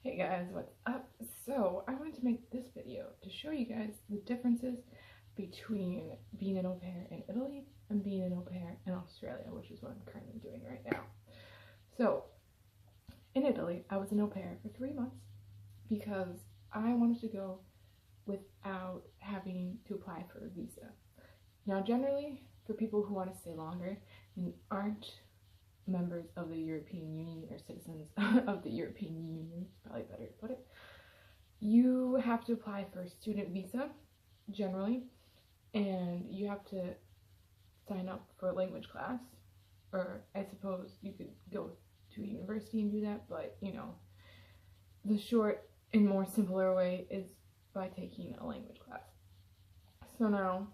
Hey guys, what's up? So, I wanted to make this video to show you guys the differences between being an au pair in Italy and being an au pair in Australia, which is what I'm currently doing right now. So, in Italy, I was an au pair for 3 months because I wanted to go without having to apply for a visa. Now, generally, for people who want to stay longer and aren't members of the European Union or citizens of the European Union, probably better to put it, you have to apply for a student visa generally, and you have to sign up for a language class, or I suppose you could go to a university and do that, but the short and more simpler way is by taking a language class. So now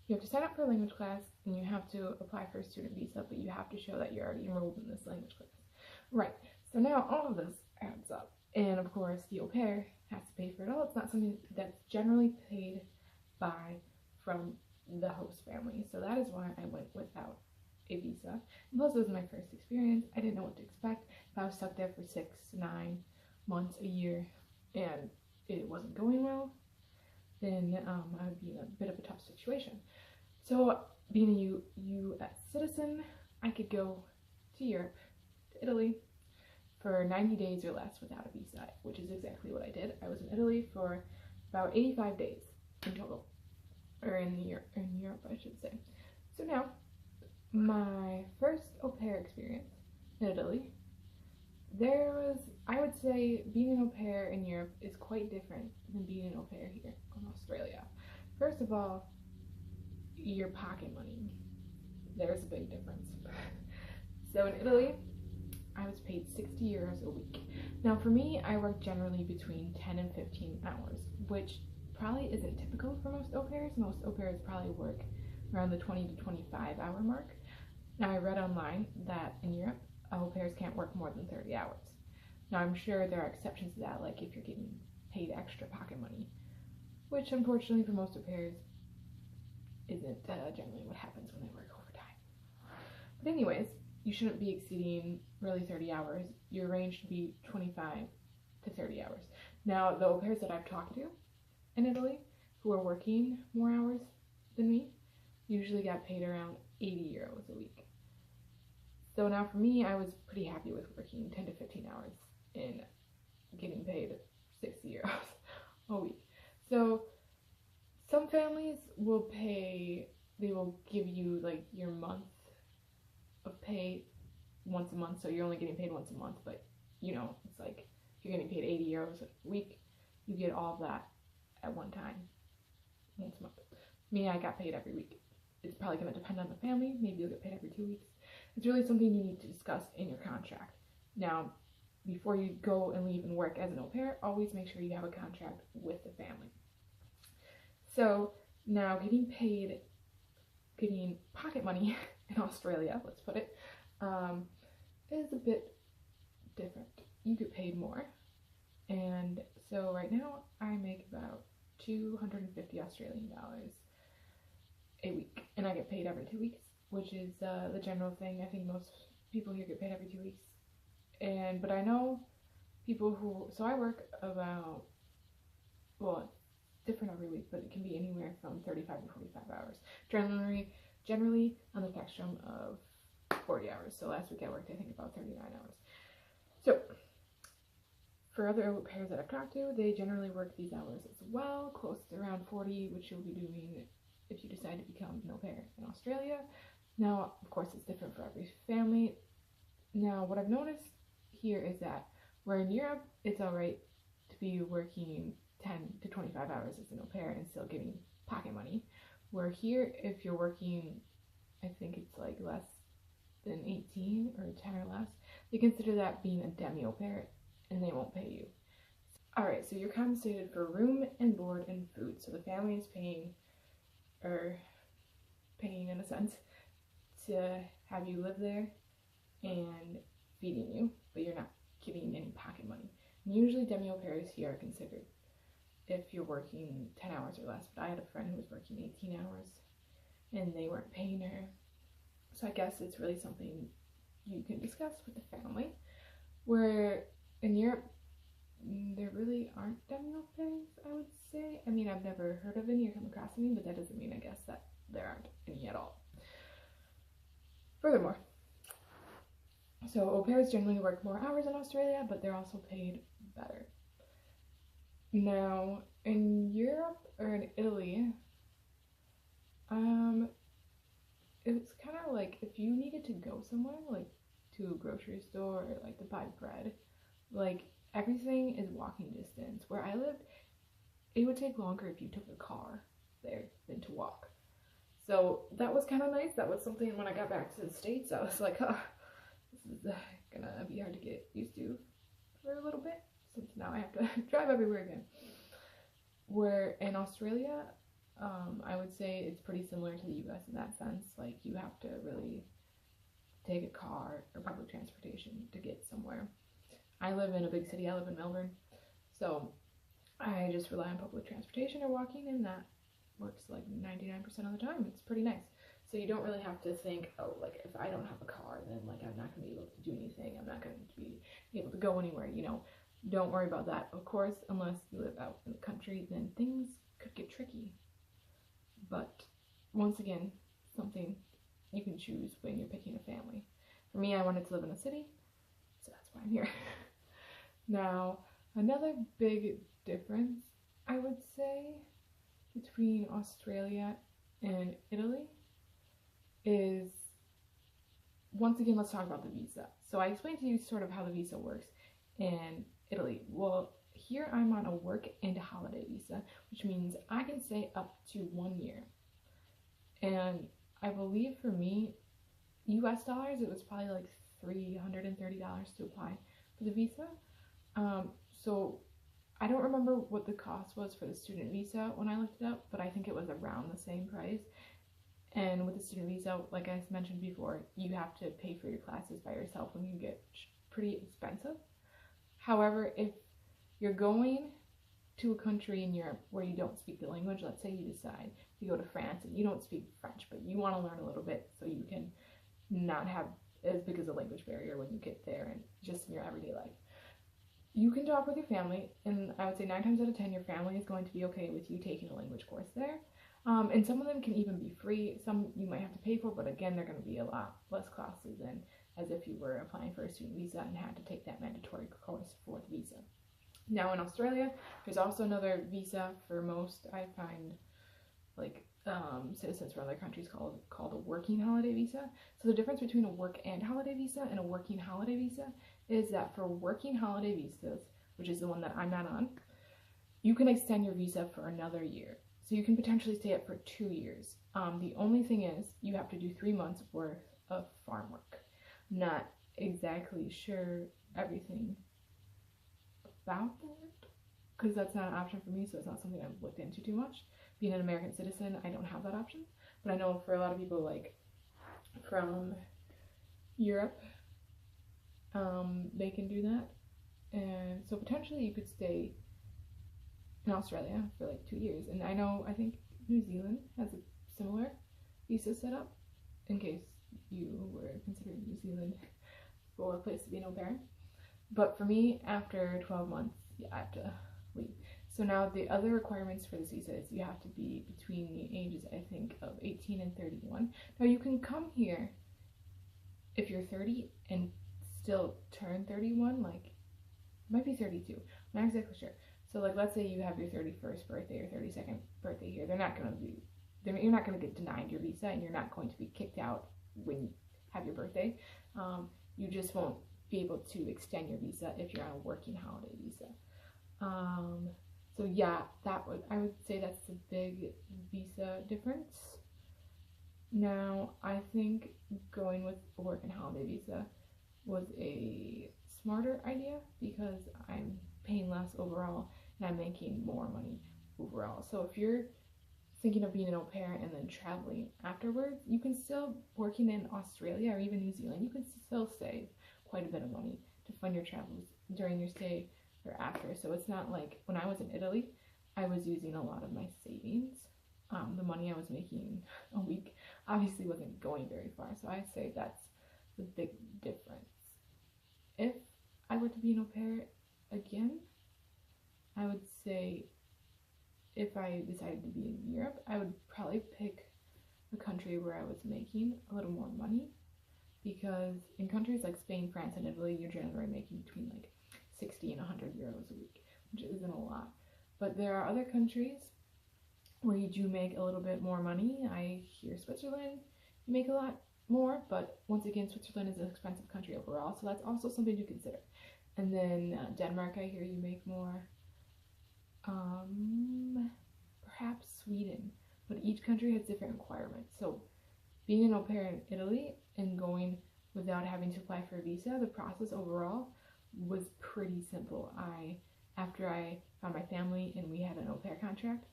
you have to sign up for a language class and you have to apply for a student visa, but you have to show that you're already enrolled in this language class. Right, so now all of this adds up. And of course, the au pair has to pay for it all. It's not something that's generally paid from the host family. So that is why I went without a visa. And plus, it was my first experience. I didn't know what to expect. If I was stuck there for 6, 9 months, a year, and it wasn't going well, then I would be in a bit of a tough situation. So being a U.S. citizen, I could go to Europe, to Italy, for 90 days or less without a visa, which is exactly what I did. I was in Italy for about 85 days in total, or in Europe, I should say. So now, my first au pair experience in Italy, I would say being an au pair in Europe is quite different than being an au pair here in Australia. First of all, your pocket money. There's a big difference. So in Italy, I was paid 60 euros a week. Now for me, I work generally between 10 and 15 hours, which probably isn't typical for most au pairs. Most au pairs probably work around the 20 to 25 hour mark. Now I read online that in Europe, au pairs can't work more than 30 hours. Now I'm sure there are exceptions to that, like if you're getting paid extra pocket money, which unfortunately for most au pairs isn't generally what happens when they work overtime. But anyways, you shouldn't be exceeding really 30 hours. Your range should be 25 to 30 hours. Now, the au pairs that I've talked to in Italy who are working more hours than me usually got paid around 80 euros a week. So now for me, I was pretty happy with working 10 to 15 hours and getting paid 60 euros a week. So some families will give you like your month of pay once a month, so you're only getting paid once a month, but it's like if you're getting paid 80 euros a week, you get all of that at one time, once a month. Me, I got paid every week. It's probably going to depend on the family. Maybe you'll get paid every 2 weeks. It's really something you need to discuss in your contract. Now, before you go and leave and work as an au pair, always make sure you have a contract with the family. So now getting pocket money in Australia, let's put it, is a bit different. You get paid more. And so right now I make about 250 Australian dollars a week, and I get paid every 2 weeks, which is the general thing. I think most people here get paid every 2 weeks. But I know people so I work about, well, different every week, but it can be anywhere from 35 to 45 hours. Generally on the spectrum of 40 hours. So last week I worked, I think, about 39 hours. So for other au pairs that I've talked to, they generally work these hours as well, close to around 40, which you'll be doing if you decide to become an au pair in Australia. Now, of course, it's different for every family. Now, what I've noticed here is that where in Europe, it's alright to be working 10 to 25 hours as an au pair and still getting pocket money. Where here, if you're working, I think it's like less than 18 or 10 or less, they consider that being a demi au pair and they won't pay you. Alright, so you're compensated for room and board and food. So the family is paying in a sense to have you live there and feeding you, but you're not getting any pocket money. And usually demi au pairs here are considered if you're working 10 hours or less, but I had a friend who was working 18 hours and they weren't paying her. So I guess it's really something you can discuss with the family. Where in Europe, there really aren't that many au pairs, I would say. I mean, I've never heard of any or come across any, but that doesn't mean, I guess, that there aren't any at all. Furthermore, so au pairs generally work more hours in Australia, but they're also paid better. Now, in Europe or in Italy, it's kind of like if you needed to go somewhere, like to a grocery store or like to buy bread, like everything is walking distance. Where I lived, it would take longer if you took a car there than to walk. So that was kind of nice. That was something when I got back to the States, I was like, oh, this is gonna be hard to get used to for a little bit, since now I have to drive everywhere again. Where in Australia, I would say it's pretty similar to the US in that sense. Like, you have to really take a car or public transportation to get somewhere. I live in a big city, I live in Melbourne, so I just rely on public transportation or walking, and that works like 99% of the time. It's pretty nice. So you don't really have to think, oh, like if I don't have a car, then like I'm not going to be able to do anything. I'm not going to be able to go anywhere, you know. Don't worry about that. Of course, unless you live out in the country, then things could get tricky. But once again, something you can choose when you're picking a family. For me, I wanted to live in a city, so that's why I'm here. Now, another big difference, I would say, between Australia and Italy is, once again, let's talk about the visa. So I explained to you sort of how the visa works in Italy. Well, here I'm on a work and holiday visa, which means I can stay up to 1 year. And I believe for me, US dollars, it was probably like $330 to apply for the visa. So I don't remember what the cost was for the student visa when I looked it up, but I think it was around the same price. And with the student visa, like I mentioned before, you have to pay for your classes by yourself, and you get pretty expensive. However, if you're going to a country in Europe where you don't speak the language, let's say you decide to go to France and you don't speak French, but you want to learn a little bit so you can not have as big as a language barrier when you get there and just in your everyday life. You can talk with your family, and I would say 9 times out of 10, your family is going to be okay with you taking a language course there. And some of them can even be free. Some you might have to pay for, but again, they're going to be a lot less costly than as if you were applying for a student visa and had to take that mandatory course for the visa. Now in Australia, there's also another visa for most, I find, like citizens from other countries called a working holiday visa. So the difference between a work and holiday visa and a working holiday visa is that for working holiday visas, which is the one that I'm not on, you can extend your visa for another year. So you can potentially stay up for 2 years. The only thing is you have to do 3 months worth of farm work. Not exactly sure everything about that, because that's not an option for me, so it's not something I've looked into too much. Being an American citizen, I don't have that option, but I know for a lot of people, like from Europe, they can do that, and so potentially you could stay in Australia for like 2 years. And I think New Zealand has a similar visa setup, in case you were considering New Zealand for a place to be an au pair. But for me, after 12 months, yeah, I have to leave. So now the other requirements for this visa is you have to be between the ages, I think, of 18 and 31. Now you can come here if you're 30 and still turn 31, like, it might be 32, I'm not exactly sure. So like, let's say you have your 31st birthday or 32nd birthday here, you're not going to get denied your visa, and you're not going to be kicked out when you have your birthday. You just won't be able to extend your visa if you're on a working holiday visa. So yeah, I would say that's a big visa difference. Now, I think going with a working holiday visa was a smarter idea because I'm paying less overall and I'm making more money overall. So if you're thinking of being an au pair and then traveling afterwards, you can still, working in Australia or even New Zealand, you can still save quite a bit of money to fund your travels during your stay or after. So it's not like when I was in Italy, I was using a lot of my savings. The money I was making a week obviously wasn't going very far. So I'd say that's the big difference. If I were to be an au pair again, I would say if I decided to be in Europe, I would probably pick a country where I was making a little more money, because in countries like Spain, France, and Italy, you're generally making between like 60 and 100 euros a week, which isn't a lot. But there are other countries where you do make a little bit more money. I hear Switzerland, you make a lot more, but once again, Switzerland is an expensive country overall, so that's also something to consider. And then Denmark, I hear you make more. Perhaps Sweden, but each country has different requirements. So being an au pair in Italy and going without having to apply for a visa, the process overall was pretty simple. After I found my family and we had an au pair contract,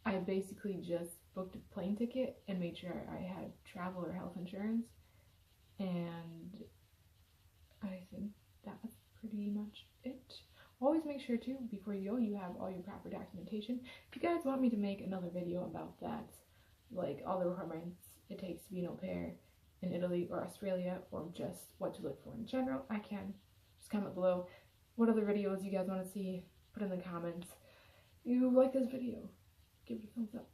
I basically just booked a plane ticket and made sure I had travel or health insurance, and I think that's pretty much it. Always make sure too, before you go, you have all your proper documentation. If you guys want me to make another video about that, like all the requirements it takes to be an au pair in Italy or Australia, or just what to look for in general, I can. Just comment below what other videos you guys want to see. Put in the comments. If you like this video, give it a thumbs up.